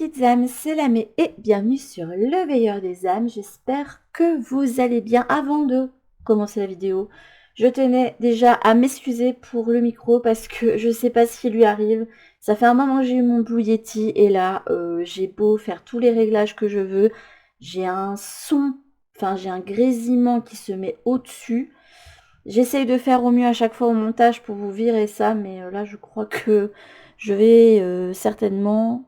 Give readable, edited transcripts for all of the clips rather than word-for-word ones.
petites âmes, c'est Lamé et bienvenue sur le veilleur des âmes. J'espère que vous allez bien. Avant de commencer la vidéo, je tenais déjà à m'excuser pour le micro parce que je sais pas ce qui lui arrive. Ça fait un moment que j'ai eu mon Blue Yeti et là, j'ai beau faire tous les réglages que je veux. J'ai un son, j'ai un grésillement qui se met au-dessus. J'essaye de faire au mieux à chaque fois au montage pour vous virer ça, mais là je crois que je vais certainement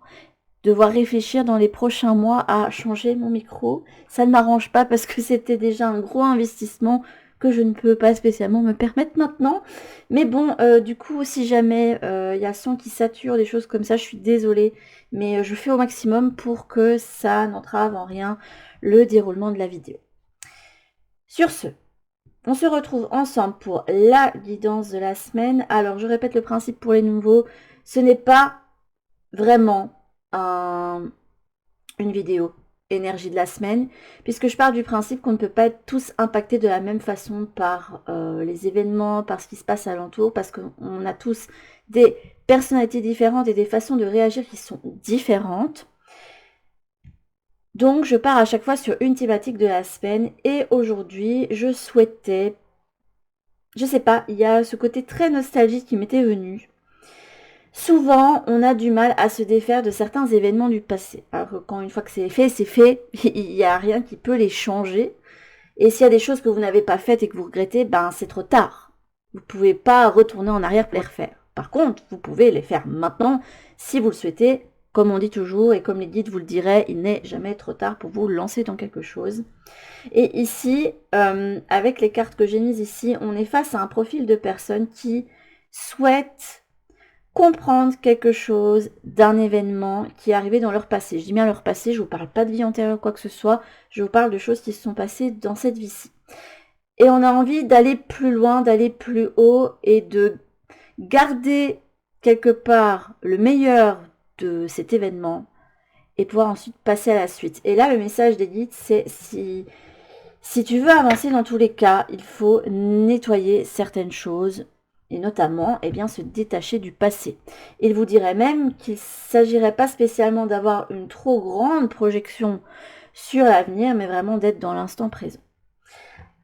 devoir réfléchir dans les prochains mois à changer mon micro. Ça ne m'arrange pas parce que c'était déjà un gros investissement que je ne peux pas spécialement me permettre maintenant. Mais bon, du coup, si jamais il y a le son qui sature, des choses comme ça, je suis désolée. Mais je fais au maximum pour que ça n'entrave en rien le déroulement de la vidéo. Sur ce, on se retrouve ensemble pour la guidance de la semaine. Alors, je répète le principe pour les nouveaux. Ce n'est pas vraiment une vidéo énergie de la semaine, puisque je pars du principe qu'on ne peut pas être tous impactés de la même façon par les événements, par ce qui se passe alentour, parce qu'on a tous des personnalités différentes et des façons de réagir qui sont différentes. Donc, je pars à chaque fois sur une thématique de la semaine, et aujourd'hui, je souhaitais, je sais pas, il y a ce côté très nostalgique qui m'était venu. Souvent, on a du mal à se défaire de certains événements du passé. Alors que quand une fois que c'est fait, il n'y a rien qui peut les changer. Et s'il y a des choses que vous n'avez pas faites et que vous regrettez, ben c'est trop tard. Vous ne pouvez pas retourner en arrière pour les refaire. Par contre, vous pouvez les faire maintenant si vous le souhaitez. Comme on dit toujours et comme les guides vous le diraient, il n'est jamais trop tard pour vous lancer dans quelque chose. Et ici, avec les cartes que j'ai mises ici, on est face à un profil de personne qui souhaite comprendre quelque chose d'un événement qui est arrivé dans leur passé. Je dis bien leur passé, je ne vous parle pas de vie antérieure, quoi que ce soit, je vous parle de choses qui se sont passées dans cette vie-ci. Et on a envie d'aller plus loin, d'aller plus haut et de garder quelque part le meilleur de cet événement et pouvoir ensuite passer à la suite. Et là, le message des guides, c'est si tu veux avancer dans tous les cas, il faut nettoyer certaines choses et notamment se détacher du passé. Il vous dirait même qu'il ne s'agirait pas spécialement d'avoir une trop grande projection sur l'avenir, mais vraiment d'être dans l'instant présent.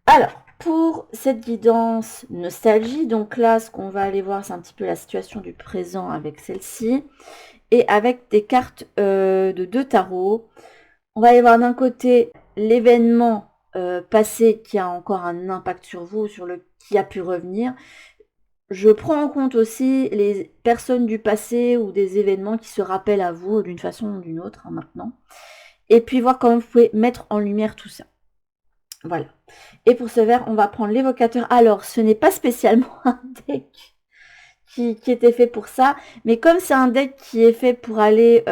Alors, pour cette guidance nostalgie, donc là, ce qu'on va aller voir, c'est un petit peu la situation du présent avec celle-ci, et avec des cartes de 2 tarots. On va aller voir d'un côté l'événement passé qui a encore un impact sur vous, sur le qui a pu revenir. Je prends en compte aussi les personnes du passé ou des événements qui se rappellent à vous d'une façon ou d'une autre maintenant. Et puis voir comment vous pouvez mettre en lumière tout ça. Voilà. Et pour ce verre, on va prendre l'évocateur. Alors, ce n'est pas spécialement un deck qui était fait pour ça, mais comme c'est un deck qui est fait pour aller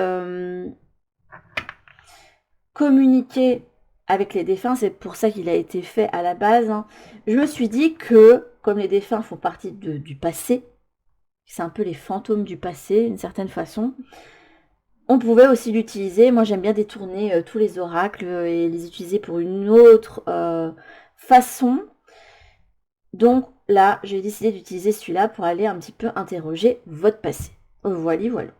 communiquer avec les défunts, c'est pour ça qu'il a été fait à la base, hein. Je me suis dit que, comme les défunts font partie du passé, c'est un peu les fantômes du passé, d'une certaine façon, on pouvait aussi l'utiliser. Moi, j'aime bien détourner tous les oracles et les utiliser pour une autre façon. Donc là, j'ai décidé d'utiliser celui-là pour aller un petit peu interroger votre passé. Voilà, voilà.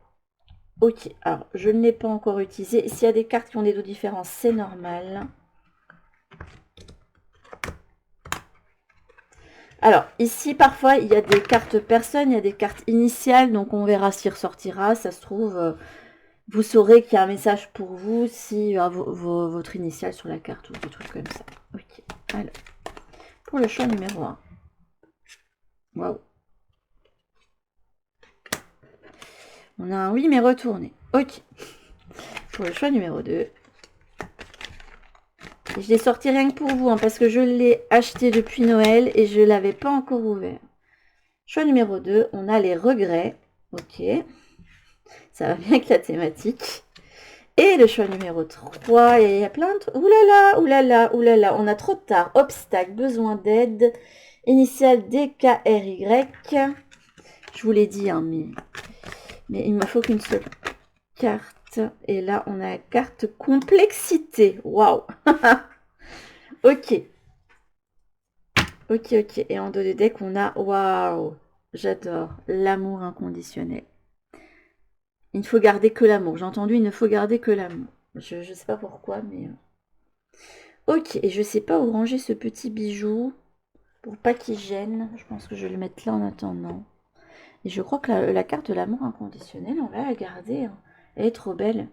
Ok, alors je ne l'ai pas encore utilisé. S'il y a des cartes qui ont des dos différents, c'est normal. Alors, ici, parfois, il y a des cartes personnes, il y a des cartes initiales, donc on verra s'il ressortira. Ça se trouve, vous saurez qu'il y a un message pour vous si votre initiale sur la carte ou des trucs comme ça. Ok, alors, pour le choix numéro 1. Waouh. On a un oui, mais retourné. Ok. Pour le choix numéro 2. Je l'ai sorti rien que pour vous, hein, parce que je l'ai acheté depuis Noël et je ne l'avais pas encore ouvert. Choix numéro 2, on a les regrets. Ok. Ça va bien avec la thématique. Et le choix numéro 3, il y a plein de... Oulala, oulala, oulala, on a trop de tard. Obstacle, besoin d'aide. Initial DKRY. Je vous l'ai dit, hein, mais il me faut qu'une seule carte. Et là, on a la carte complexité. Waouh. Ok. Ok, ok. Et en dos de deck, on a... Waouh. J'adore. L'amour inconditionnel. Il ne faut garder que l'amour. J'ai entendu, il ne faut garder que l'amour. Je ne sais pas pourquoi, mais... Ok, et je sais pas où ranger ce petit bijou pour pas qu'il gêne. Je pense que je vais le mettre là en attendant. Et je crois que la carte de l'amour inconditionnel, on va la garder. Hein. Elle est trop belle.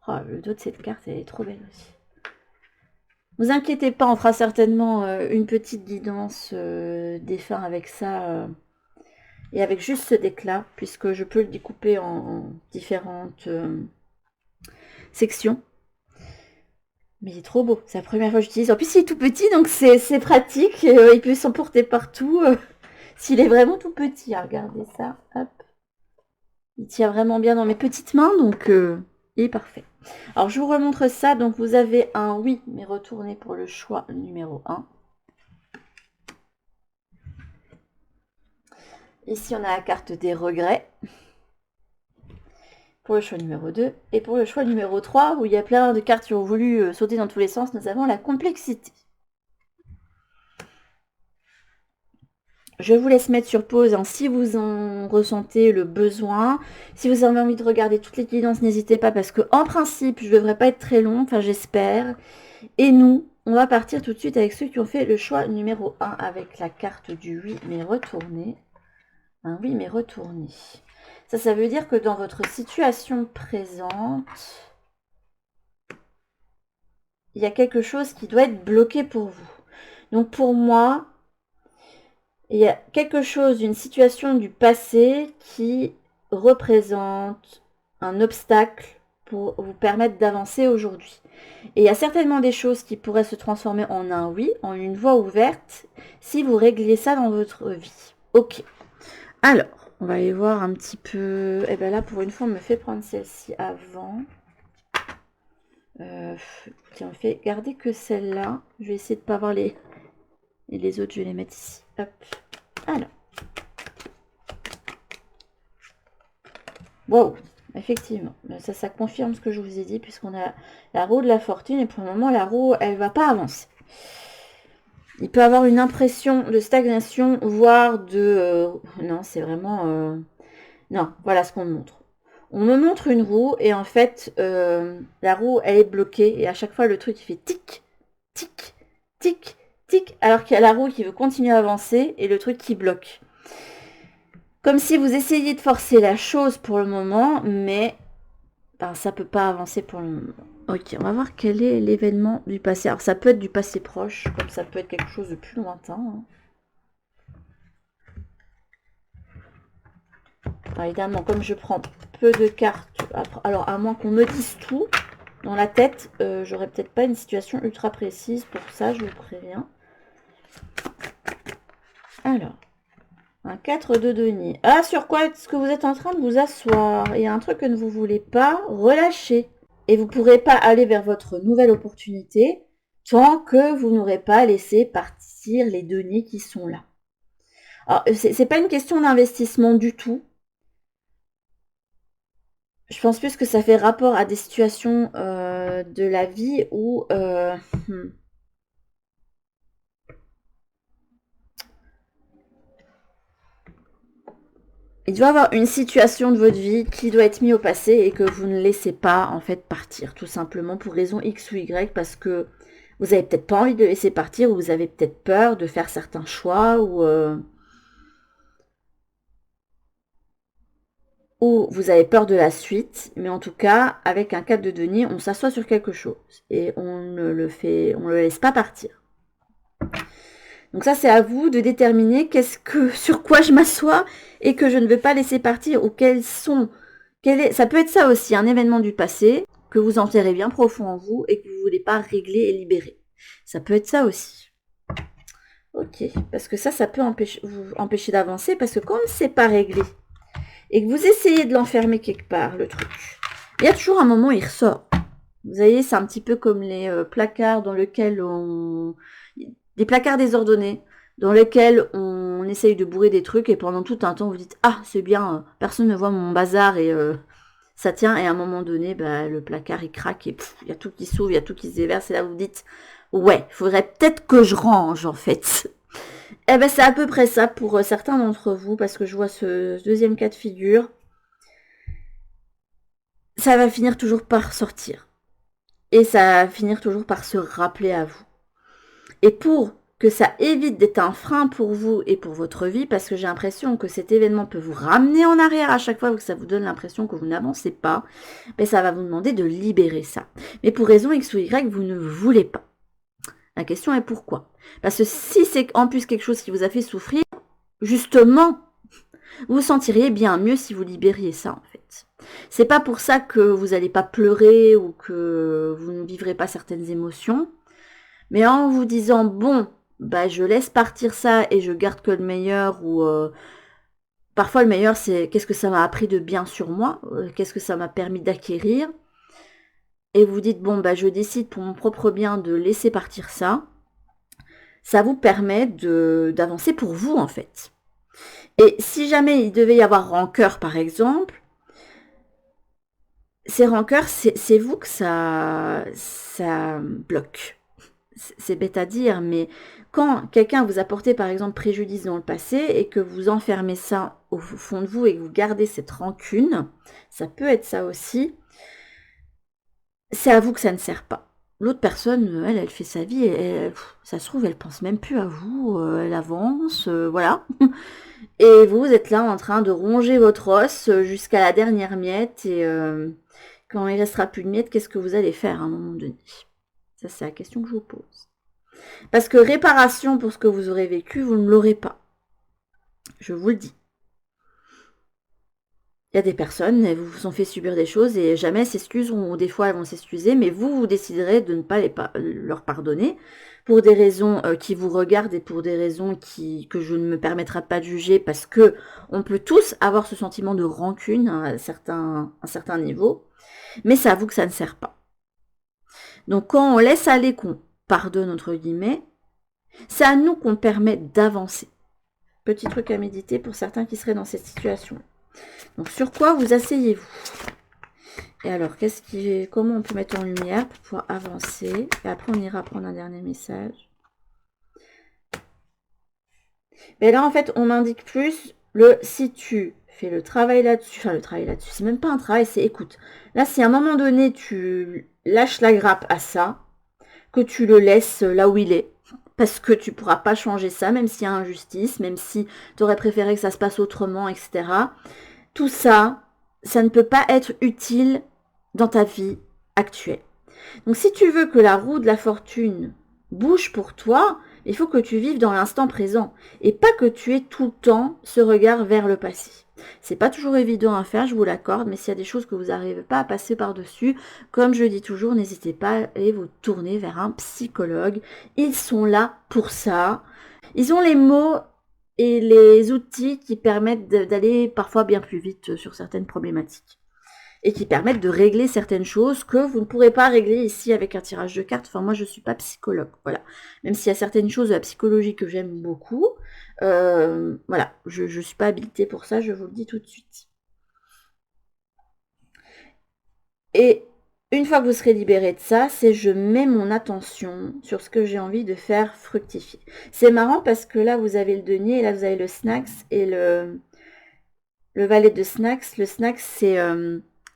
Oh, le dos de cette carte, elle est trop belle aussi. Vous inquiétez pas, on fera certainement une petite guidance défunt avec ça. Et avec juste ce deck-là, puisque je peux le découper en différentes sections. Mais il est trop beau, c'est la première fois que j'utilise. En plus, il est tout petit, donc c'est pratique. Il peut s'emporter partout. S'il est vraiment tout petit, hein, regardez ça. Hop. Il tient vraiment bien dans mes petites mains, donc il est parfait. Alors, je vous remontre ça. Donc, vous avez un oui, mais retournez pour le choix numéro 1. Ici, on a la carte des regrets. Pour le choix numéro 2. Et pour le choix numéro 3, où il y a plein de cartes qui ont voulu sauter dans tous les sens, nous avons la complexité. Je vous laisse mettre sur pause hein, si vous en ressentez le besoin. Si vous avez envie de regarder toutes les guidances, n'hésitez pas parce que en principe, je ne devrais pas être très long, enfin j'espère. Et nous, on va partir tout de suite avec ceux qui ont fait le choix numéro 1 avec la carte du oui mais retourné. Un oui mais retourné. Ça veut dire que dans votre situation présente, il y a quelque chose qui doit être bloqué pour vous. Donc pour moi, il y a quelque chose, une situation du passé qui représente un obstacle pour vous permettre d'avancer aujourd'hui. Et il y a certainement des choses qui pourraient se transformer en un oui, en une voie ouverte, si vous régliez ça dans votre vie. Ok. Alors, on va aller voir un petit peu... Et bien là, pour une fois, on me fait prendre celle-ci avant. Tiens, on fait garder que celle-là. Je vais essayer de ne pas avoir les... Et les autres, je vais les mettre ici. Hop. Alors. Wow, effectivement. Ça confirme ce que je vous ai dit, puisqu'on a la roue de la fortune. Et pour le moment, la roue, elle ne va pas avancer. Il peut avoir une impression de stagnation, voire de... non, c'est vraiment... non, voilà ce qu'on me montre. On me montre une roue, et en fait, la roue, elle est bloquée. Et à chaque fois, le truc, il fait tic, tic, tic, tic, alors qu'il y a la roue qui veut continuer à avancer et le truc qui bloque. Comme si vous essayiez de forcer la chose pour le moment, mais ben, ça peut pas avancer pour le moment. Ok, on va voir quel est l'événement du passé. Alors ça peut être du passé proche, comme ça peut être quelque chose de plus lointain. Hein. Alors, évidemment, comme je prends peu de cartes, alors à moins qu'on me dise tout dans la tête, j'aurais peut-être pas une situation ultra précise pour ça, je vous préviens. Alors, un 4 de denier. Ah, sur quoi est-ce que vous êtes en train de vous asseoir? Il y a un truc que vous ne voulez pas relâcher. Et vous ne pourrez pas aller vers votre nouvelle opportunité tant que vous n'aurez pas laissé partir les deniers qui sont là. Alors, c'est pas une question d'investissement du tout. Je pense plus que ça fait rapport à des situations de la vie où... Il doit y avoir une situation de votre vie qui doit être mise au passé et que vous ne laissez pas en fait partir, tout simplement pour raison X ou Y, parce que vous avez peut-être pas envie de laisser partir ou vous avez peut-être peur de faire certains choix ou vous avez peur de la suite, mais en tout cas, avec un 4 de denier, on s'assoit sur quelque chose et on ne le laisse pas partir. Donc ça, c'est à vous de déterminer sur quoi je m'assois et que je ne veux pas laisser partir, ou ça peut être ça aussi, un événement du passé que vous enterrez bien profond en vous et que vous ne voulez pas régler et libérer. Ça peut être ça aussi. Ok, parce que ça peut vous empêcher d'avancer, parce que quand c'est pas réglé et que vous essayez de l'enfermer quelque part, le truc, il y a toujours un moment où il ressort. Vous voyez, c'est un petit peu comme les placards dans lesquels des placards désordonnés dans lesquels on essaye de bourrer des trucs et pendant tout un temps vous dites ah c'est bien, personne ne voit mon bazar et ça tient, et à un moment donné bah, le placard il craque et il y a tout qui s'ouvre, il y a tout qui se déverse, et là vous dites ouais, il faudrait peut-être que je range en fait. Et ben c'est à peu près ça pour certains d'entre vous, parce que je vois ce deuxième cas de figure. ça va finir toujours par sortir. Et ça va finir toujours par se rappeler à vous. Et pour que ça évite d'être un frein pour vous et pour votre vie, parce que j'ai l'impression que cet événement peut vous ramener en arrière à chaque fois que ça vous donne l'impression que vous n'avancez pas, ben ça va vous demander de libérer ça. Mais pour raison X ou Y, vous ne voulez pas. La question est pourquoi? Parce que si c'est en plus quelque chose qui vous a fait souffrir, justement, vous vous sentiriez bien mieux si vous libériez ça en fait. C'est pas pour ça que vous n'allez pas pleurer ou que vous ne vivrez pas certaines émotions, mais en vous disant bon, bah je laisse partir ça et je garde que le meilleur, ou parfois le meilleur c'est qu'est-ce que ça m'a appris de bien sur moi, qu'est-ce que ça m'a permis d'acquérir, et vous dites bon bah je décide pour mon propre bien de laisser partir ça, ça vous permet d'avancer pour vous en fait. Et si jamais il devait y avoir rancœur par exemple, ces rancœurs c'est vous que ça bloque. C'est bête à dire, mais quand quelqu'un vous a porté par exemple préjudice dans le passé et que vous enfermez ça au fond de vous et que vous gardez cette rancune, ça peut être ça aussi, c'est à vous que ça ne sert pas. L'autre personne, elle fait sa vie, et ça se trouve, elle pense même plus à vous, elle avance, voilà. Et vous êtes là en train de ronger votre os jusqu'à la dernière miette, et quand il restera plus de miettes, qu'est-ce que vous allez faire à un moment donné? Ça, c'est la question que je vous pose. Parce que réparation pour ce que vous aurez vécu, vous ne l'aurez pas. Je vous le dis. Il y a des personnes, elles vous ont fait subir des choses et jamais s'excusent, ou des fois elles vont s'excuser, mais vous déciderez de ne pas leur pardonner pour des raisons qui vous regardent et pour des raisons que je ne me permettrai pas de juger, parce que on peut tous avoir ce sentiment de rancune à un certain niveau, mais c'est à vous que ça ne sert pas. Donc quand on laisse aller, qu'on pardonne entre guillemets, c'est à nous qu'on permet d'avancer. Petit truc à méditer pour certains qui seraient dans cette situation. Donc sur quoi vous asseyez-vous? Et alors, comment on peut mettre en lumière pour pouvoir avancer? Et après, on ira prendre un dernier message. Mais là, en fait, on m'indique plus si tu fais le travail là-dessus, enfin le travail là-dessus, c'est même pas un travail, c'est écoute. Là, si à un moment donné, tu lâches la grappe à ça, que tu le laisses là où il est, parce que tu pourras pas changer ça, même s'il y a injustice, même si tu aurais préféré que ça se passe autrement, etc. Tout ça, ça ne peut pas être utile dans ta vie actuelle. Donc si tu veux que la roue de la fortune bouge pour toi, il faut que tu vives dans l'instant présent et pas que tu aies tout le temps ce regard vers le passé. C'est pas toujours évident à faire, je vous l'accorde, mais s'il y a des choses que vous n'arrivez pas à passer par-dessus, comme je dis toujours, n'hésitez pas à aller vous tourner vers un psychologue. Ils sont là pour ça. Ils ont les mots et les outils qui permettent d'aller parfois bien plus vite sur certaines problématiques. Et qui permettent de régler certaines choses que vous ne pourrez pas régler ici avec un tirage de cartes. Enfin, moi, je ne suis pas psychologue, voilà. Même s'il y a certaines choses de la psychologie que j'aime beaucoup, voilà, je ne suis pas habilitée pour ça, je vous le dis tout de suite. Et une fois que vous serez libéré de ça, c'est je mets mon attention sur ce que j'ai envie de faire fructifier. C'est marrant parce que là, vous avez le denier, et là, vous avez le snacks et le valet de snacks. Le snacks, c'est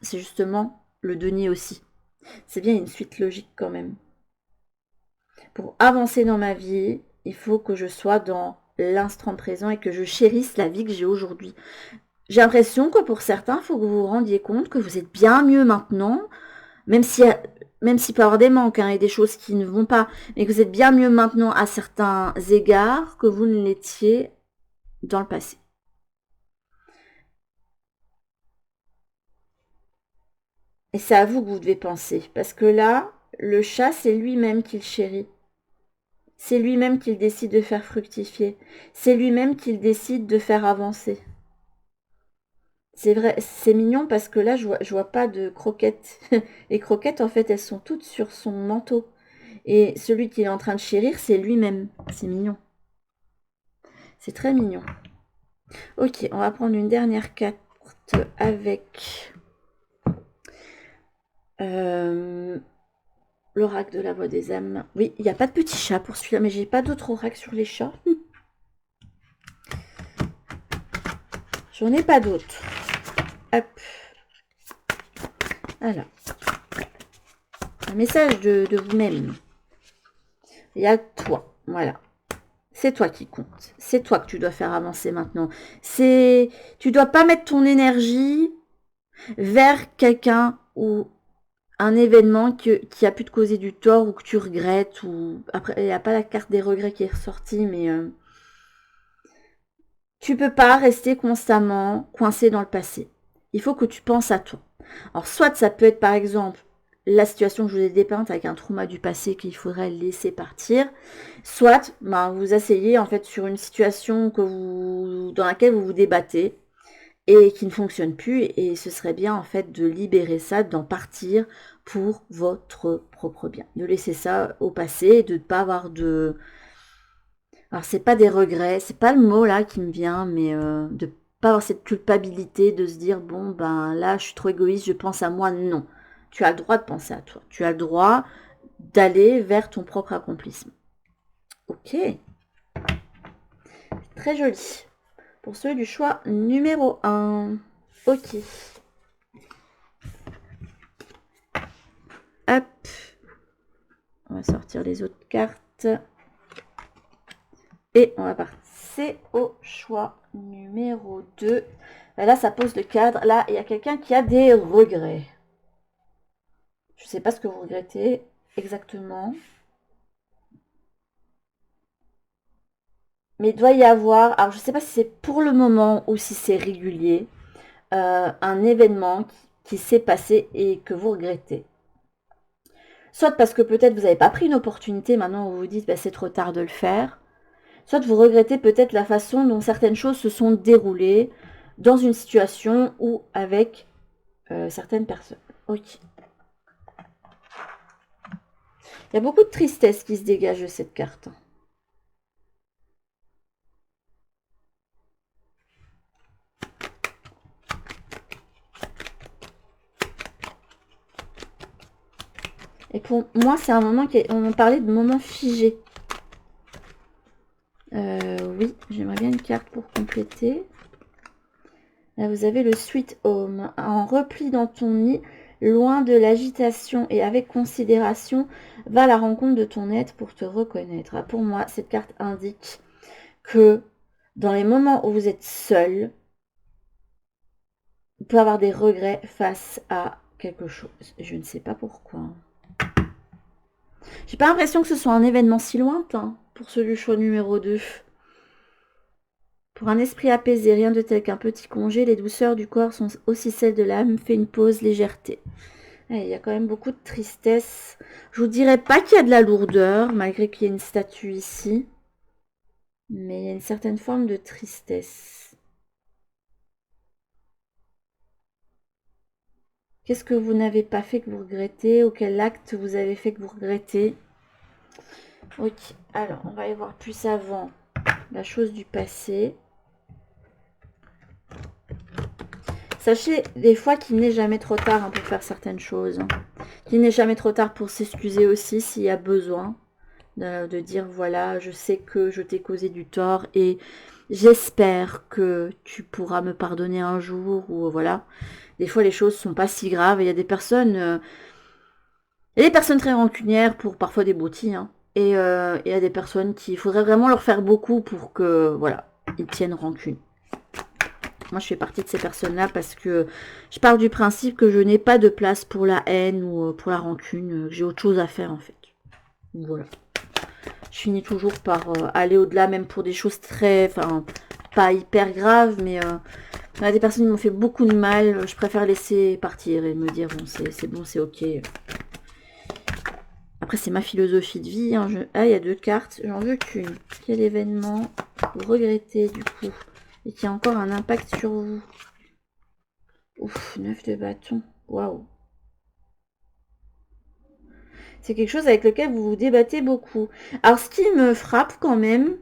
justement le denier aussi. C'est bien une suite logique quand même. Pour avancer dans ma vie, il faut que je sois dans l'instant présent et que je chérisse la vie que j'ai aujourd'hui. J'ai l'impression que pour certains, il faut que vous vous rendiez compte que vous êtes bien mieux maintenant, même s'il peut y avoir des manques et des choses qui ne vont pas, mais que vous êtes bien mieux maintenant à certains égards que vous ne l'étiez dans le passé. Et c'est à vous que vous devez penser. Parce que là, le chat, c'est lui-même qui le chérit. C'est lui-même qui décide de faire fructifier. C'est lui-même qui décide de faire avancer. C'est vrai, c'est mignon parce que là, je vois pas de croquettes. Les croquettes, en fait, elles sont toutes sur son manteau. Et celui qui est en train de chérir, c'est lui-même. C'est mignon. C'est très mignon. Ok, on va prendre une dernière carte avec... l'oracle de la voix des âmes. Oui, il n'y a pas de petit chat pour celui-là, mais j'ai pas d'autre oracle sur les chats. J'en ai pas d'autres. Hop. Voilà. Un message de vous-même. Il y a toi. Voilà. C'est toi qui compte. C'est toi que tu dois faire avancer maintenant. Tu dois pas mettre ton énergie vers quelqu'un ou un événement qui a pu te causer du tort ou que tu regrettes. Ou après, il n'y a pas la carte des regrets qui est ressortie, mais tu peux pas rester constamment coincé dans le passé. Il faut que tu penses à toi. Alors, soit ça peut être par exemple la situation que je vous ai dépeinte avec un trauma du passé qu'il faudrait laisser partir, soit vous asseyez en fait sur une situation dans laquelle vous vous débattez et qui ne fonctionne plus, et ce serait bien en fait de libérer ça, d'en partir pour votre propre bien, de laisser ça au passé et de ne pas avoir de... Alors c'est pas des regrets, c'est pas le mot là qui me vient, mais de pas avoir cette culpabilité de se dire bon ben là je suis trop égoïste, je pense à moi. Non, tu as le droit de penser à toi, tu as le droit d'aller vers ton propre accomplissement. Ok, très joli. Pour ceux du choix numéro 1. Ok. Hop. On va sortir les autres cartes. Et on va passer au choix numéro 2. Là, ça pose le cadre. Là, il y a quelqu'un qui a des regrets. Je ne sais pas ce que vous regrettez exactement. Mais il doit y avoir, alors je ne sais pas si c'est pour le moment ou si c'est régulier, un événement qui s'est passé et que vous regrettez. Soit parce que peut-être vous n'avez pas pris une opportunité, maintenant vous vous dites bah, c'est trop tard de le faire. Soit vous regrettez peut-être la façon dont certaines choses se sont déroulées dans une situation ou avec certaines personnes. Ok. Il y a beaucoup de tristesse qui se dégage de cette carte. Et pour moi, c'est un moment on parlait de moment figé. Oui, j'aimerais bien une carte pour compléter. Là, vous avez le Sweet Home. En repli dans ton nid, loin de l'agitation et avec considération, va à la rencontre de ton être pour te reconnaître. Pour moi, cette carte indique que dans les moments où vous êtes seul, vous pouvez avoir des regrets face à quelque chose. Je ne sais pas pourquoi. J'ai pas l'impression que ce soit un événement si lointain pour ceux du choix numéro 2. Pour un esprit apaisé, rien de tel qu'un petit congé, les douceurs du corps sont aussi celles de l'âme, fais une pause, légèreté. Il y a quand même beaucoup de tristesse. Je vous dirais pas qu'il y a de la lourdeur, malgré qu'il y ait une statue ici. Mais il y a une certaine forme de tristesse. Qu'est-ce que vous n'avez pas fait que vous regrettez? Ou quel acte vous avez fait que vous regrettez? Ok, alors on va aller voir plus avant la chose du passé. Sachez des fois qu'il n'est jamais trop tard pour faire certaines choses. Qu'il n'est jamais trop tard pour s'excuser aussi s'il y a besoin. De dire voilà, je sais que je t'ai causé du tort et j'espère que tu pourras me pardonner un jour. Ou voilà. Des fois les choses sont pas si graves. Il y a des personnes... il y a des personnes très rancunières pour parfois des broutilles. Hein. Et il y a des personnes qui... Il faudrait vraiment leur faire beaucoup pour que... Voilà, ils tiennent rancune. Moi, je fais partie de ces personnes-là parce que je pars du principe que je n'ai pas de place pour la haine ou pour la rancune. J'ai autre chose à faire, en fait. Voilà. Je finis toujours par aller au-delà, même pour des choses très... Enfin, pas hyper graves, mais... il y a des personnes qui m'ont fait beaucoup de mal. Je préfère laisser partir et me dire, bon, c'est bon, c'est ok. Après, c'est ma philosophie de vie. Hein. Ah, il y a 2 cartes. J'en veux qu'une. Quel événement vous regrettez, du coup, et qui a encore un impact sur vous? Ouf, 9 de bâton. Waouh. C'est quelque chose avec lequel vous vous débattez beaucoup. Alors, ce qui me frappe quand même,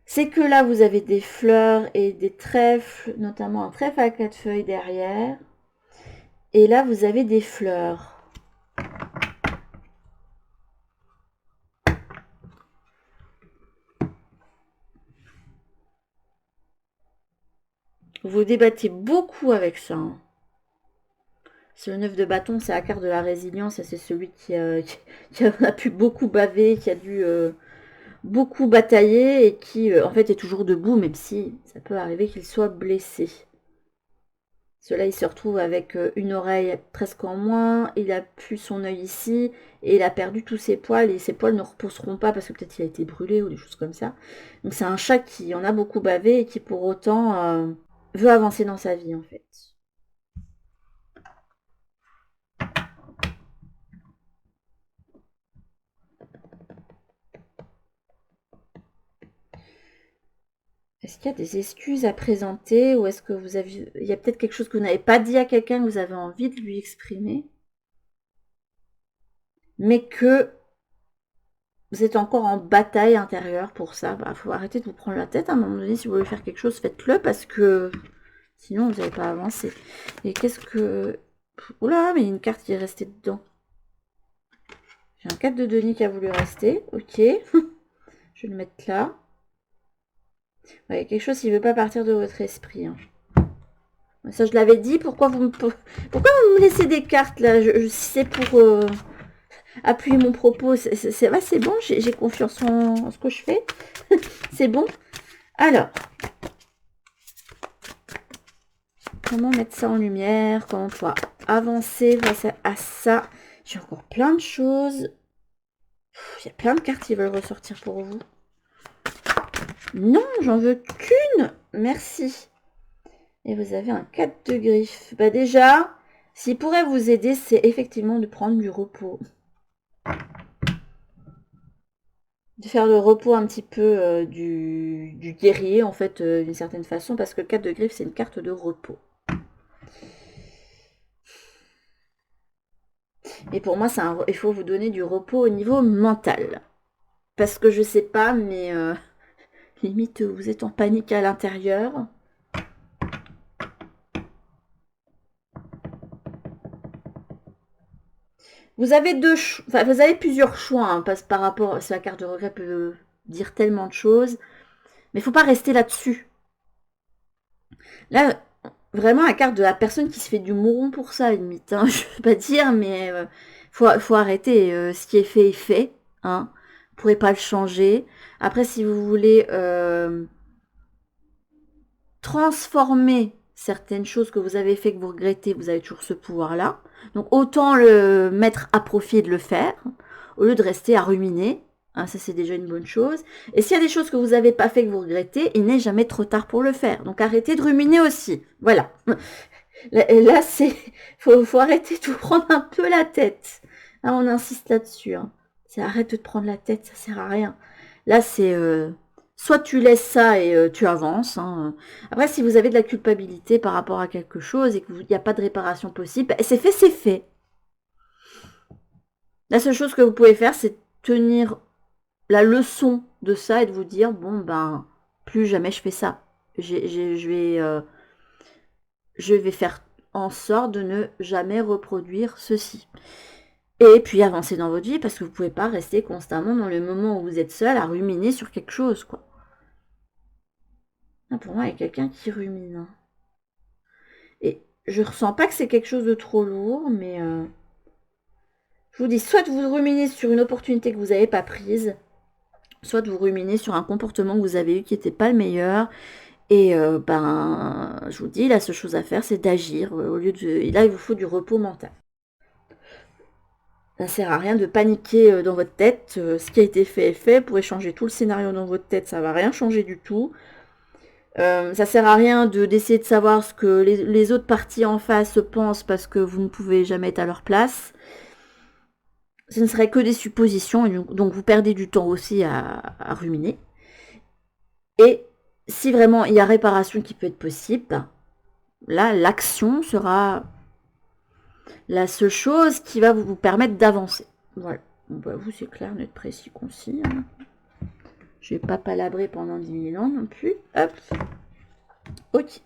c'est que là, vous avez des fleurs et des trèfles, notamment un trèfle à 4 feuilles derrière. Et là, vous avez des fleurs. Vous vous débattez beaucoup avec ça. Hein. C'est le 9 de bâton, c'est la carte de la résilience. C'est celui qui a pu beaucoup baver, qui a dû beaucoup batailler et qui en fait est toujours debout, même si ça peut arriver qu'il soit blessé. Cela, il se retrouve avec une oreille presque en moins, il a plus son œil ici, et il a perdu tous ses poils, et ses poils ne reposeront pas parce que peut-être il a été brûlé ou des choses comme ça. Donc c'est un chat qui en a beaucoup bavé et qui pour autant veut avancer dans sa vie en fait. Est-ce qu'il y a des excuses à présenter ou est-ce que vous avez... Il y a peut-être quelque chose que vous n'avez pas dit à quelqu'un que vous avez envie de lui exprimer, mais que vous êtes encore en bataille intérieure pour ça. Bah, faut arrêter de vous prendre la tête. À un moment donné, si vous voulez faire quelque chose, faites-le parce que sinon, vous n'allez pas avancer. Et qu'est-ce que... Oula, mais il y a une carte qui est restée dedans. J'ai un 4 de Denis qui a voulu rester. Ok. Je vais le mettre là. Ouais, il y a quelque chose qui ne veut pas partir de votre esprit. Hein. Ça, je l'avais dit. Pourquoi vous me laissez des cartes là? Si c'est pour appuyer mon propos, c'est bon. J'ai confiance en ce que je fais. C'est bon. Alors, comment mettre ça en lumière? Comment pouvoir avancer face à ça? J'ai encore plein de choses. Il y a plein de cartes qui veulent ressortir pour vous. Non, j'en veux qu'une. Merci. Et vous avez un 4 de griffe. Bah déjà, s'il pourrait vous aider, c'est effectivement de prendre du repos. De faire le repos un petit peu du guerrier, en fait, d'une certaine façon, parce que le 4 de griffe, c'est une carte de repos. Et pour moi, il faut vous donner du repos au niveau mental. Parce que je sais pas, mais limite, vous êtes en panique à l'intérieur. Vous avez vous avez plusieurs choix, hein, par rapport à la carte de regret peut dire tellement de choses. Mais il faut pas rester là-dessus. Là, vraiment, la carte de la personne qui se fait du mouron pour ça, limite. Hein, je ne veux pas dire, mais faut arrêter. Ce qui est fait est fait. Hein. Vous ne pourrez pas le changer. Après, si vous voulez transformer certaines choses que vous avez fait que vous regrettez, vous avez toujours ce pouvoir-là. Donc, autant le mettre à profit et de le faire, au lieu de rester à ruminer. Hein, ça, c'est déjà une bonne chose. Et s'il y a des choses que vous n'avez pas fait que vous regrettez, il n'est jamais trop tard pour le faire. Donc, arrêtez de ruminer aussi. Voilà. Là, faut arrêter de vous prendre un peu la tête. Là, on insiste là-dessus. Hein. C'est arrête de te prendre la tête, ça sert à rien. Là, c'est... soit tu laisses ça et tu avances. Hein. Après, si vous avez de la culpabilité par rapport à quelque chose et qu'il n'y a pas de réparation possible, bah, c'est fait, c'est fait. La seule chose que vous pouvez faire, c'est tenir la leçon de ça et de vous dire, bon, ben, plus jamais je fais ça. Je vais faire en sorte de ne jamais reproduire ceci. Et puis avancer dans votre vie parce que vous ne pouvez pas rester constamment dans le moment où vous êtes seul à ruminer sur quelque chose, quoi. Ah, pour moi, il y a quelqu'un qui rumine. Hein. Et je ressens pas que c'est quelque chose de trop lourd, mais je vous dis, soit vous ruminez sur une opportunité que vous n'avez pas prise, soit vous ruminez sur un comportement que vous avez eu qui n'était pas le meilleur. Et ben, je vous dis, la seule chose à faire, c'est d'agir. Au lieu de... Là, il vous faut du repos mental. Ça ne sert à rien de paniquer dans votre tête. Ce qui a été fait est fait. Vous pourrez changer tout le scénario dans votre tête, ça ne va rien changer du tout. Ça sert à rien d'essayer de savoir ce que les autres parties en face pensent parce que vous ne pouvez jamais être à leur place. Ce ne serait que des suppositions, et donc vous perdez du temps aussi à ruminer. Et si vraiment il y a réparation qui peut être possible, là, l'action sera la seule chose qui va vous permettre d'avancer. Voilà. Bon, bah, vous, c'est clair, net, précis, concis. Hein. Je vais pas palabrer pendant 10 000 ans non plus. Hop. Ok.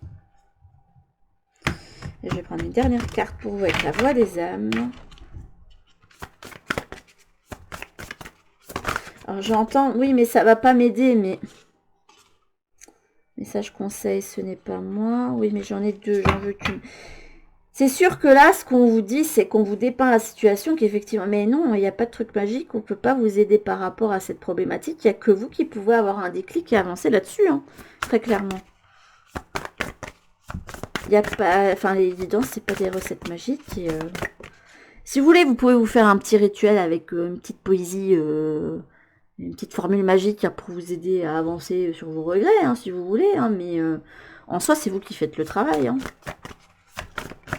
Et je vais prendre une dernière carte pour vous avec la voix des âmes. Alors j'entends, oui, mais ça va pas m'aider, mais... Message conseil, ce n'est pas moi. Oui, mais j'en ai deux, j'en veux qu'une. C'est sûr que là, ce qu'on vous dit, c'est qu'on vous dépeint la situation qu'effectivement, mais non, il n'y a pas de truc magique, on ne peut pas vous aider par rapport à cette problématique, il n'y a que vous qui pouvez avoir un déclic et avancer là-dessus, hein, très clairement. Il n'y a pas, enfin, l'évidence, c'est pas des recettes magiques. Et, si vous voulez, vous pouvez vous faire un petit rituel avec une petite poésie, une petite formule magique pour vous aider à avancer sur vos regrets, hein, si vous voulez, hein, mais en soi, c'est vous qui faites le travail, hein.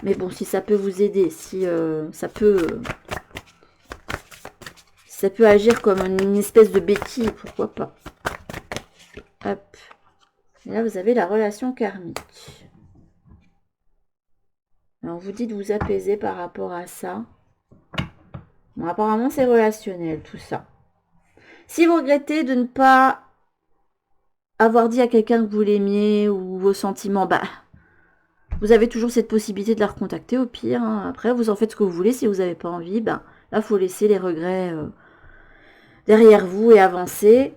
Mais bon, si ça peut vous aider, si ça peut agir comme une espèce de béquille, pourquoi pas. Hop. Et là, vous avez la relation karmique. Alors, vous dites vous apaiser par rapport à ça. Bon, apparemment, c'est relationnel, tout ça. Si vous regrettez de ne pas avoir dit à quelqu'un que vous l'aimiez ou vos sentiments, bah, vous avez toujours cette possibilité de la recontacter au pire, hein. Après, vous en faites ce que vous voulez. Si vous n'avez pas envie, bah, là, il faut laisser les regrets derrière vous et avancer.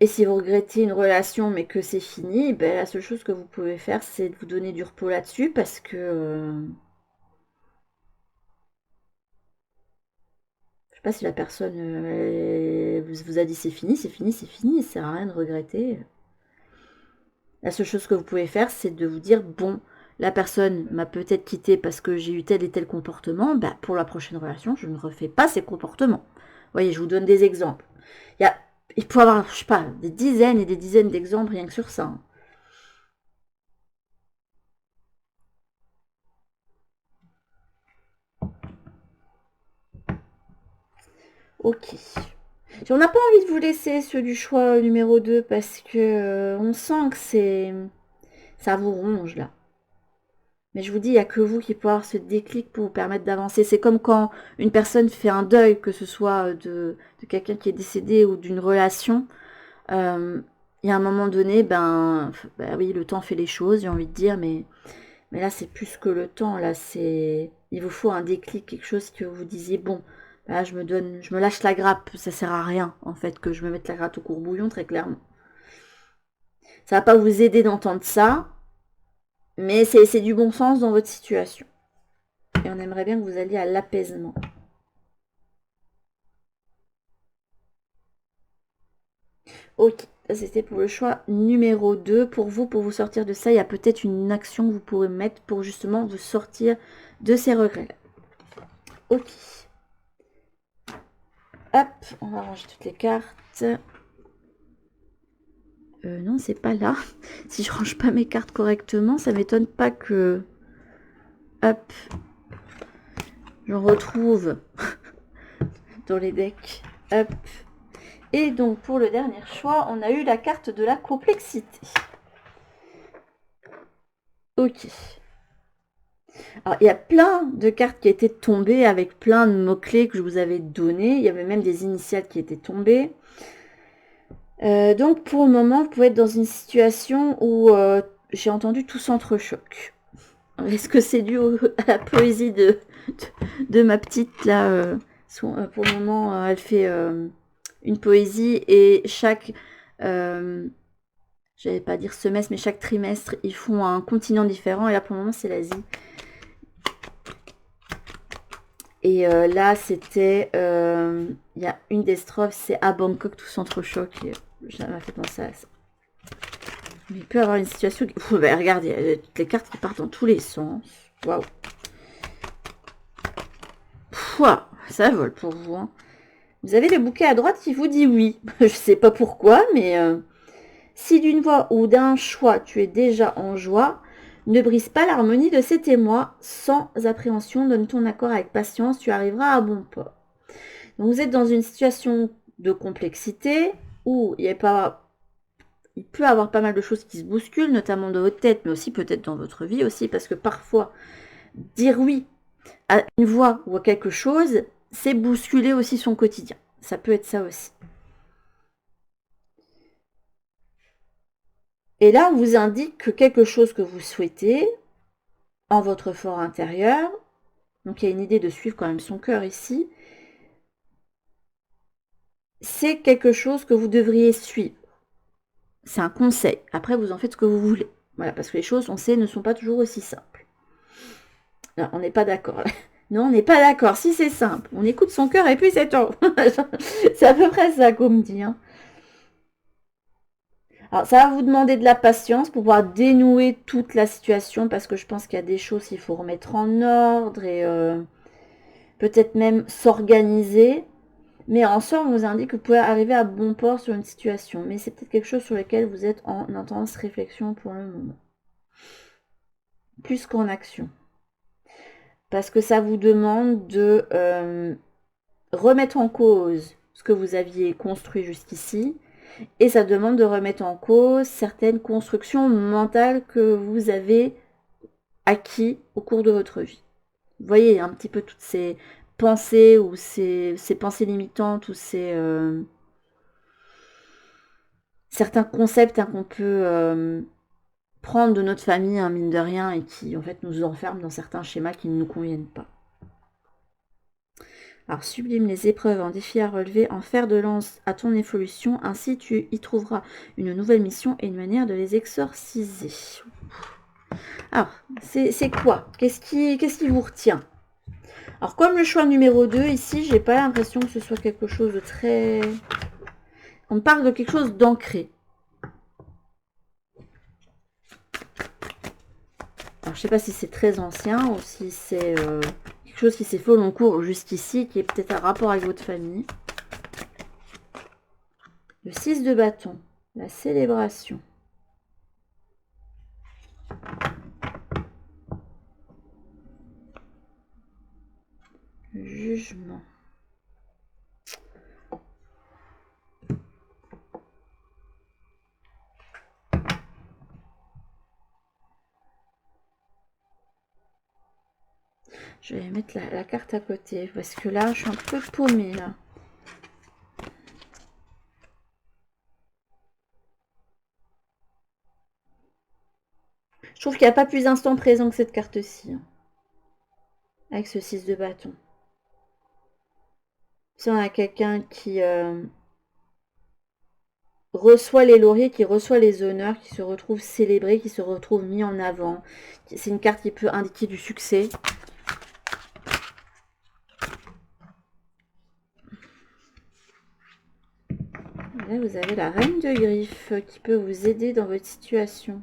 Et si vous regrettez une relation mais que c'est fini, ben, la seule chose que vous pouvez faire, c'est de vous donner du repos là-dessus parce que je sais pas si la personne vous a dit c'est fini, c'est fini, c'est fini, ça sert à rien de regretter. La seule chose que vous pouvez faire, c'est de vous dire bon, la personne m'a peut-être quitté parce que j'ai eu tel et tel comportement, bah, pour la prochaine relation, je ne refais pas ces comportements. Vous voyez, je vous donne des exemples. Il peut y avoir, je sais pas, des dizaines et des dizaines d'exemples rien que sur ça, hein. Ok. Si on n'a pas envie de vous laisser ceux du choix numéro 2 parce que on sent que ça vous ronge là. Mais je vous dis, il n'y a que vous qui pouvez avoir ce déclic pour vous permettre d'avancer. C'est comme quand une personne fait un deuil, que ce soit de quelqu'un qui est décédé ou d'une relation. Il y a un moment donné, ben oui, le temps fait les choses, j'ai envie de dire, mais là, c'est plus que le temps. Là, il vous faut un déclic, quelque chose que vous disiez, bon, là, je me lâche la grappe. Ça sert à rien, en fait, que je me mette la grappe au courbouillon, très clairement. Ça va pas vous aider d'entendre ça, mais c'est du bon sens dans votre situation. Et on aimerait bien que vous alliez à l'apaisement. Ok, ça c'était pour le choix numéro 2. Pour vous sortir de ça, il y a peut-être une action que vous pourrez mettre pour justement vous sortir de ces regrets-là. Ok. Hop, on va ranger toutes les cartes. Non, c'est pas là. Si je range pas mes cartes correctement, ça m'étonne pas que... Hop. J'en retrouve dans les decks. Hop. Et donc, pour le dernier choix, on a eu la carte de la complexité. Ok. Alors, il y a plein de cartes qui étaient tombées avec plein de mots-clés que je vous avais donnés. Il y avait même des initiales qui étaient tombées. Donc, pour le moment, vous pouvez être dans une situation où j'ai entendu tout s'entrechoque. Est-ce que c'est dû à la poésie de ma petite, là pour le moment, elle fait une poésie et chaque... j'allais pas dire semestre, mais chaque trimestre, ils font un continent différent. Et là, pour le moment, c'est l'Asie. Et là, c'était... Il y a une des strophes, c'est à Bangkok, tout s'entrechoque. Et ça m'a fait penser à ça. Mais il peut y avoir une situation... regardez, il y a toutes les cartes qui partent dans tous les sens. Waouh. Ça vole pour vous, hein. Vous avez le bouquet à droite qui vous dit oui. Je sais pas pourquoi, mais... si d'une voix ou d'un choix tu es déjà en joie, ne brise pas l'harmonie de ces témoins. Sans appréhension, donne ton accord avec patience, tu arriveras à bon port. Donc vous êtes dans une situation de complexité où il peut y avoir pas mal de choses qui se bousculent, notamment dans votre tête, mais aussi peut-être dans votre vie aussi, parce que parfois, dire oui à une voix ou à quelque chose, c'est bousculer aussi son quotidien. Ça peut être ça aussi. Et là, on vous indique que quelque chose que vous souhaitez en votre fort intérieur, donc il y a une idée de suivre quand même son cœur ici, c'est quelque chose que vous devriez suivre. c'est un conseil. Après, vous en faites ce que vous voulez. Voilà, parce que les choses, on sait, ne sont pas toujours aussi simples. Non, on n'est pas d'accord. Non, on n'est pas d'accord. Si c'est simple, on écoute son cœur et puis c'est tout. C'est à peu près ça qu'on me dit. Hein. Alors, ça va vous demander de la patience pour pouvoir dénouer toute la situation parce que je pense qu'il y a des choses qu'il faut remettre en ordre et peut-être même s'organiser. Mais en somme, on vous indique que vous pouvez arriver à bon port sur une situation. Mais c'est peut-être quelque chose sur lequel vous êtes en intense réflexion pour le moment. Plus qu'en action. Parce que ça vous demande de remettre en cause ce que vous aviez construit jusqu'ici. Et ça demande de remettre en cause certaines constructions mentales que vous avez acquis au cours de votre vie. Vous voyez un petit peu toutes ces pensées ou ces pensées limitantes ou certains concepts qu'on peut prendre de notre famille, mine de rien, et qui en fait nous enferment dans certains schémas qui ne nous conviennent pas. Alors sublime les épreuves en défi à relever, en fer de lance à ton évolution, ainsi tu y trouveras une nouvelle mission et une manière de les exorciser. Alors, c'est quoi? Qu'est-ce qui vous retient? Alors comme le choix numéro 2, ici, j'ai pas l'impression que ce soit quelque chose de très... On parle de quelque chose d'ancré. Alors je sais pas si c'est très ancien ou si c'est quelque chose qui s'est fait au long cours jusqu'ici, qui est peut-être un rapport avec votre famille. Le 6 de bâton, la célébration. Le jugement. Je vais mettre la carte à côté parce que là, je suis un peu paumée là. Je trouve qu'il n'y a pas plus instant présent que cette carte-ci. Hein, avec ce 6 de bâton. Si on a quelqu'un qui reçoit les lauriers, qui reçoit les honneurs, qui se retrouve célébré, qui se retrouve mis en avant. C'est une carte qui peut indiquer du succès. Là, vous avez la reine de griffes qui peut vous aider dans votre situation.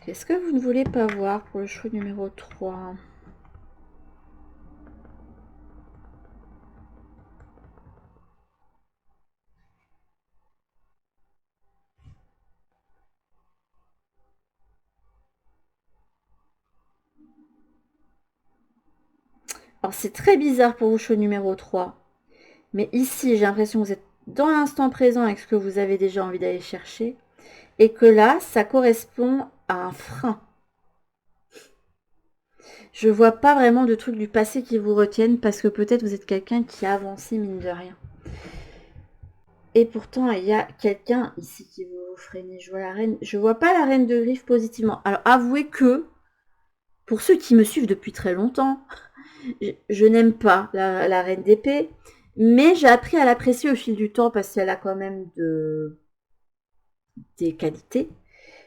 Qu'est-ce que vous ne voulez pas voir pour le choix numéro 3? Alors, c'est très bizarre pour vous, choix numéro 3. Mais ici, j'ai l'impression que vous êtes dans l'instant présent avec ce que vous avez déjà envie d'aller chercher. Et que là, ça correspond à un frein. Je vois pas vraiment de trucs du passé qui vous retiennent parce que peut-être vous êtes quelqu'un qui a avancé mine de rien. Et pourtant, il y a quelqu'un ici qui veut vous freiner. Je vois la reine. Je vois pas la reine de griffes positivement. Alors, avouez que, pour ceux qui me suivent depuis très longtemps, je n'aime pas la reine d'épée. Mais j'ai appris à l'apprécier au fil du temps parce qu'elle a quand même des qualités.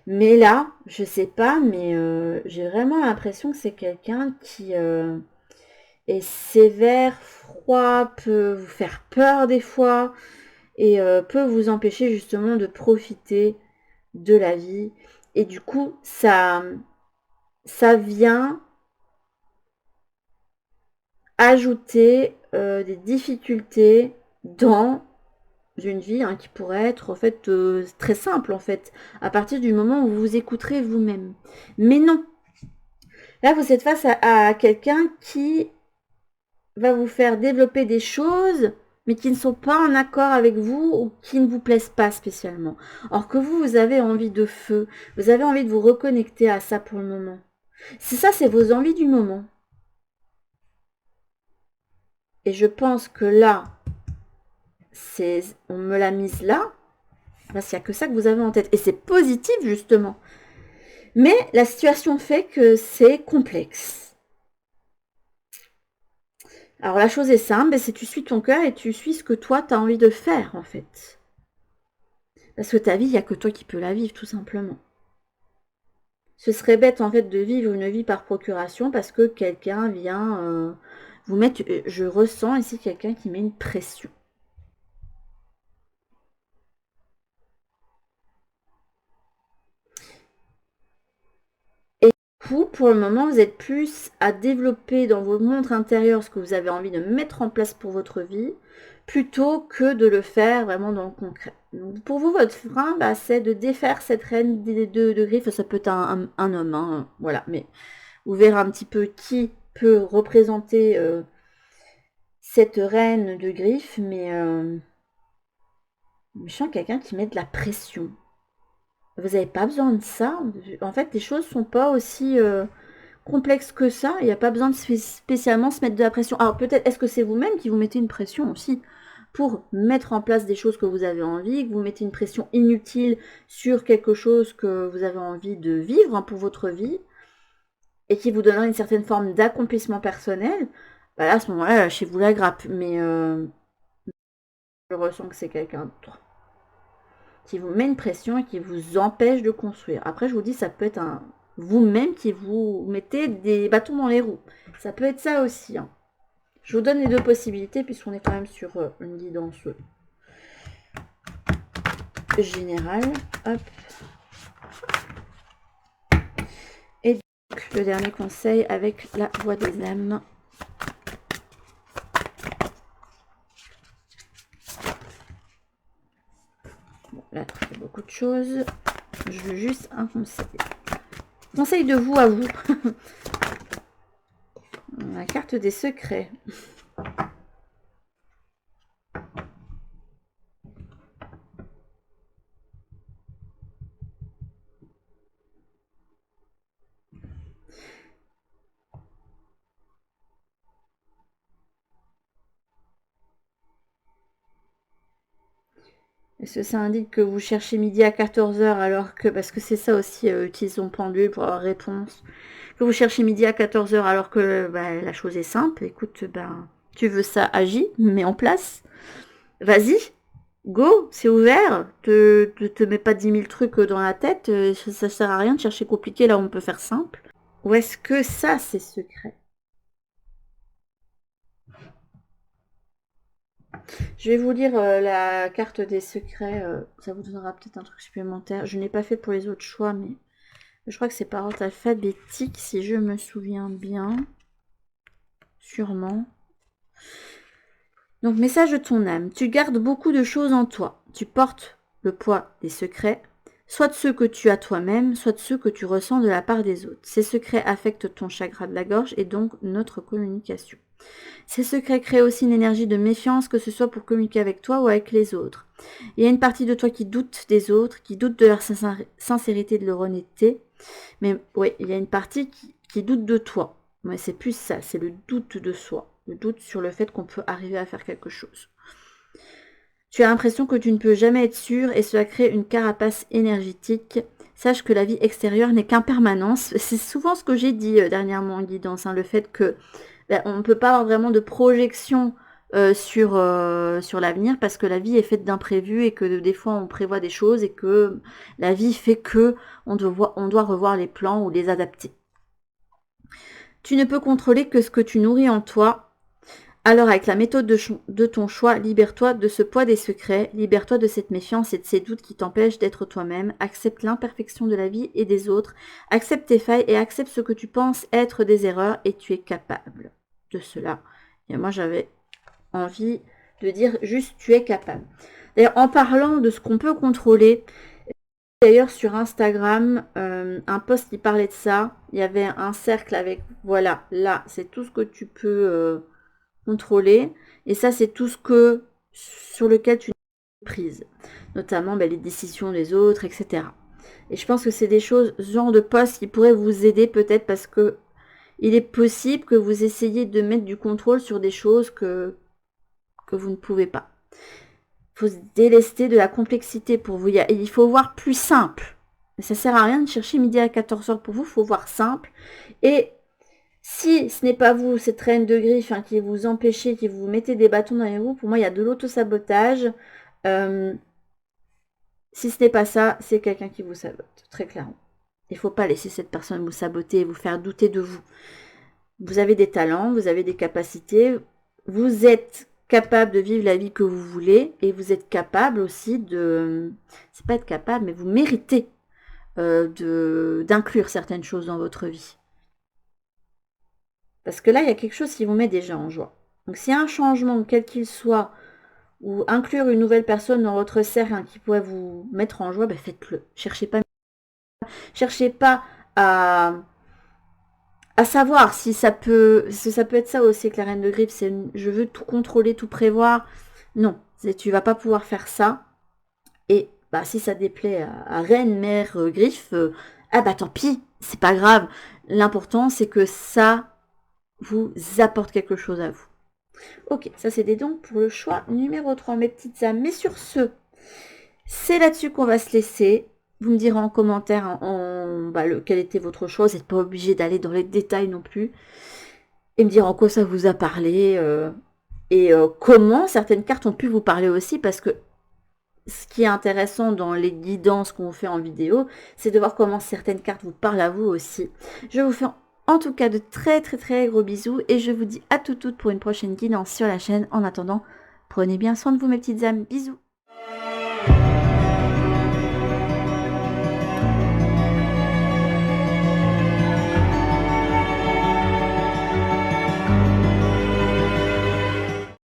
Mais là, je sais pas, mais j'ai vraiment l'impression que c'est quelqu'un qui est sévère, froid, peut vous faire peur des fois et peut vous empêcher justement de profiter de la vie. Et du coup, ça vient ajouter des difficultés dans une vie qui pourrait être en fait très simple en fait, à partir du moment où vous vous écouterez vous-même. Mais non, là vous êtes face à quelqu'un qui va vous faire développer des choses, mais qui ne sont pas en accord avec vous ou qui ne vous plaisent pas spécialement. Or que vous avez envie de feu, vous avez envie de vous reconnecter à ça pour le moment. C'est ça, c'est vos envies du moment. Et je pense que là, on me l'a mise là, parce qu'il n'y a que ça que vous avez en tête. Et c'est positif, justement. Mais la situation fait que c'est complexe. Alors la chose est simple, c'est tu suis ton cœur et tu suis ce que toi tu as envie de faire en fait. Parce que ta vie, il n'y a que toi qui peux la vivre tout simplement. Ce serait bête en fait de vivre une vie par procuration parce que quelqu'un vient vous mettre... Je ressens ici quelqu'un qui met une pression. Et du coup, pour le moment, vous êtes plus à développer dans vos montres intérieures ce que vous avez envie de mettre en place pour votre vie plutôt que de le faire vraiment dans le concret. Donc, pour vous, votre frein, c'est de défaire cette reine de griffes. Ça peut être un homme, hein, voilà, mais vous verrez un petit peu qui peut représenter cette reine de griffes, mais je sens quelqu'un qui met de la pression. Vous n'avez pas besoin de ça. En fait, les choses sont pas aussi complexes que ça. Il n'y a pas besoin de spécialement se mettre de la pression. Alors peut-être, est-ce que c'est vous-même qui vous mettez une pression aussi pour mettre en place des choses que vous avez envie, que vous mettez une pression inutile sur quelque chose que vous avez envie de vivre pour votre vie et qui vous donnera une certaine forme d'accomplissement personnel. Là, à ce moment-là, lâchez-vous la grappe. Mais je ressens que c'est quelqu'un d'autre qui vous met une pression et qui vous empêche de construire. Après, je vous dis, ça peut être vous-même qui vous mettez des bâtons dans les roues. Ça peut être ça aussi. Hein. Je vous donne les deux possibilités puisqu'on est quand même sur une guidance générale. Hop. Et donc, le dernier conseil avec la voix des âmes. Bon, là, il y a beaucoup de choses. Je veux juste un conseil. Conseil de vous à vous. La carte des secrets. Est-ce que ça indique que vous cherchez midi à 14 h alors que, parce que c'est ça aussi, utilise son pendule pour avoir réponse, que vous cherchez midi à 14 h alors que la chose est simple, écoute, tu veux ça, agis, mets en place, vas-y, go, c'est ouvert, te mets pas 10 000 trucs dans la tête, ça sert à rien de chercher compliqué là où on peut faire simple. Ou est-ce que ça c'est secret? Je vais vous lire la carte des secrets, ça vous donnera peut-être un truc supplémentaire. Je n'ai pas fait pour les autres choix, mais je crois que c'est par ordre alphabétique, si je me souviens bien. Sûrement. Donc, message de ton âme. Tu gardes beaucoup de choses en toi. Tu portes le poids des secrets, soit de ceux que tu as toi-même, soit de ceux que tu ressens de la part des autres. Ces secrets affectent ton chakra de la gorge et donc notre communication. Ces secrets créent aussi une énergie de méfiance, que ce soit pour communiquer avec toi ou avec les autres. Il y a une partie de toi qui doute des autres, qui doute de leur sincérité, de leur honnêteté. Mais oui, il y a une partie qui doute de toi. Ouais, c'est plus ça, c'est le doute de soi. Le doute sur le fait qu'on peut arriver à faire quelque chose. Tu as l'impression que tu ne peux jamais être sûr et cela crée une carapace énergétique. Sache que la vie extérieure n'est qu'impermanence. C'est souvent ce que j'ai dit dernièrement en guidance, le fait que on ne peut pas avoir vraiment de projection sur l'avenir parce que la vie est faite d'imprévus et que des fois on prévoit des choses et que la vie fait que on doit revoir les plans ou les adapter. Tu ne peux contrôler que ce que tu nourris en toi. Alors avec la méthode de ton choix, libère-toi de ce poids des secrets, libère-toi de cette méfiance et de ces doutes qui t'empêchent d'être toi-même, accepte l'imperfection de la vie et des autres, accepte tes failles et accepte ce que tu penses être des erreurs et tu es capable de cela. Et moi j'avais envie de dire juste tu es capable. D'ailleurs en parlant de ce qu'on peut contrôler, d'ailleurs sur Instagram, un post qui parlait de ça, il y avait un cercle avec, voilà, là c'est tout ce que tu peux... contrôler, et ça c'est tout ce que sur lequel tu n'as prise, notamment les décisions des autres, etc. Et je pense que c'est des choses, ce genre de poste qui pourrait vous aider peut-être parce que il est possible que vous essayiez de mettre du contrôle sur des choses que vous ne pouvez pas. Il faut se délester de la complexité pour vous. Il faut voir plus simple. Ça sert à rien de chercher midi à 14h pour vous, il faut voir simple. Et si ce n'est pas vous, cette reine de griffe qui vous empêchez, qui vous mettez des bâtons dans les roues, pour moi, il y a de l'auto-sabotage. Si ce n'est pas ça, c'est quelqu'un qui vous sabote, très clairement. Il ne faut pas laisser cette personne vous saboter et vous faire douter de vous. Vous avez des talents, vous avez des capacités, vous êtes capable de vivre la vie que vous voulez et vous êtes capable aussi de... C'est pas être capable, mais vous méritez d'inclure certaines choses dans votre vie. Parce que là, il y a quelque chose qui vous met déjà en joie. Donc s'il y a un changement, quel qu'il soit, ou inclure une nouvelle personne dans votre cercle qui pourrait vous mettre en joie, faites-le. Cherchez pas à savoir si ça peut être ça aussi que la reine de griffe, c'est je veux tout contrôler, tout prévoir. Non, tu vas pas pouvoir faire ça. Et si ça déplaît à reine, mère, griffe, tant pis, c'est pas grave. L'important, c'est que ça vous apporte quelque chose à vous. Ok, ça c'est des dons pour le choix numéro 3, mes petites âmes. Mais sur ce, c'est là-dessus qu'on va se laisser. Vous me direz en commentaire quel était votre choix. Vous n'êtes pas obligé d'aller dans les détails non plus. Et me dire en quoi ça vous a parlé. Et comment certaines cartes ont pu vous parler aussi. Parce que ce qui est intéressant dans les guidances qu'on fait en vidéo, c'est de voir comment certaines cartes vous parlent à vous aussi. Je vous fais en tout cas de très très très gros bisous. Et je vous dis à toutes pour une prochaine guidance sur la chaîne. En attendant, prenez bien soin de vous mes petites âmes. Bisous.